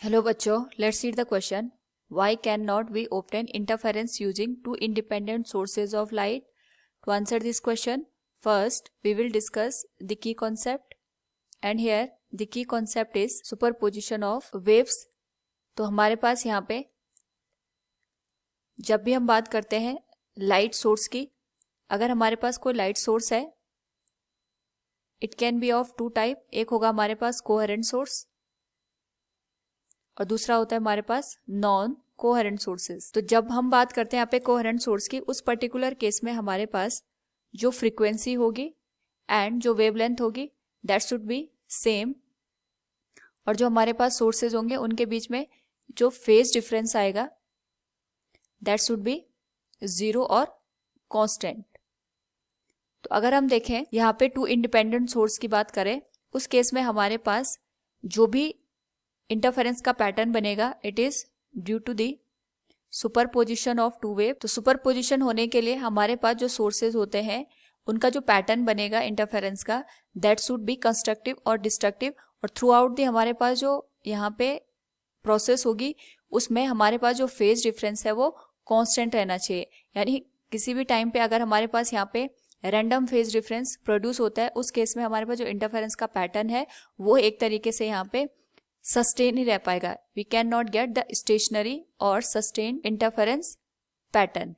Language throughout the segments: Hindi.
हेलो बच्चों, let's read the question. Why cannot we obtain interference using two independent sources of light? To answer this question, first we will discuss the key concept, and here the key concept is superposition of waves. तो हमारे पास यहाँ पे जब भी हम बात करते हैं लाइट सोर्स की, अगर हमारे पास कोई लाइट सोर्स है, it can be of two type. एक होगा हमारे पास कोहेरेंट सोर्स और दूसरा होता है हमारे पास नॉन कोहेरेंट सोर्सेज. तो जब हम बात करते हैं यहाँ पे कोहेरेंट सोर्स की, उस पर्टिकुलर केस में हमारे पास जो फ्रीक्वेंसी होगी एंड जो वेवलेंथ होगी दैट शुड बी सेम, और जो हमारे पास सोर्सेज होंगे उनके बीच में जो फेज डिफरेंस आएगा दैट शुड बी जीरो और कांस्टेंट. तो अगर हम देखें यहाँ पे टू इंडिपेंडेंट सोर्स की बात करें, उस केस में हमारे पास जो भी इंटरफेरेंस का पैटर्न बनेगा it is due to the superposition of two wave. तो सुपरपोजिशन होने के लिए हमारे पास जो सोर्सेज होते हैं उनका जो पैटर्न बनेगा इंटरफेरेंस का दैट शुड बी कंस्ट्रक्टिव और डिस्ट्रक्टिव, और थ्रू आउट दी हमारे पास जो यहाँ पे प्रोसेस होगी उसमें हमारे पास जो फेज डिफरेंस है वो कांस्टेंट रहना चाहिए. यानी किसी भी टाइम पे अगर हमारे पास यहाँ पे रैंडम फेज डिफरेंस प्रोड्यूस होता है, उस केस में हमारे पास जो इंटरफेरेंस का पैटर्न है वो एक तरीके से यहाँ पे सस्टेन ही रह पाएगा. We can not get the stationary और सस्टेन इंटरफेरेंस पैटर्न.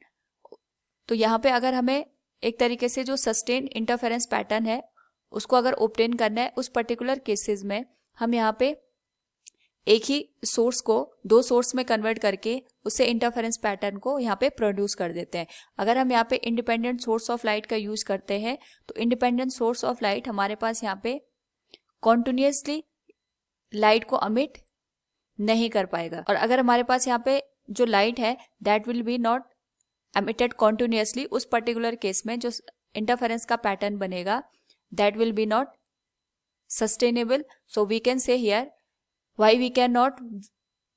तो यहाँ पे अगर हमें एक तरीके से जो सस्टेन इंटरफेरेंस पैटर्न है उसको अगर ऑब्टेन करना है, उस पर्टिकुलर केसेस में हम यहाँ पे एक ही सोर्स को दो सोर्स में कन्वर्ट करके उससे इंटरफेरेंस पैटर्न को यहाँ पे प्रोड्यूस कर देते हैं. अगर हम यहाँ पे इंडिपेंडेंट सोर्स ऑफ लाइट का यूज करते हैं तो इंडिपेंडेंट सोर्स ऑफ लाइट हमारे पास यहाँ पे कॉन्टिन्यूसली लाइट को अमिट नहीं कर पाएगा, और अगर हमारे पास यहाँ पे जो लाइट है that will be not emitted continuously, उस पर्टिकुलर केस में जो इंटरफेरेंस का पैटर्न बनेगा that will be not sustainable. So we can say here why we can not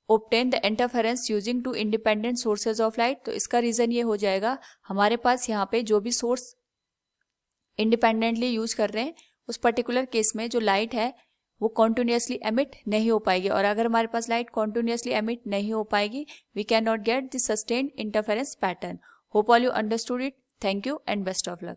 obtain the interference using two independent sources of light. तो इसका रीजन ये हो जाएगा हमारे पास यहाँ पे जो भी सोर्स इंडिपेंडेंटली यूज कर रहे हैं उस पर्टिकुलर केस में जो लाइट है वो कॉन्टिन्यूसली एमिट नहीं हो पाएगी, और अगर हमारे पास लाइट कॉन्टिन्यूसली एमिट नहीं हो पाएगी we can not get the sustained interference pattern. Hope all you understood it. Thank you and best of luck.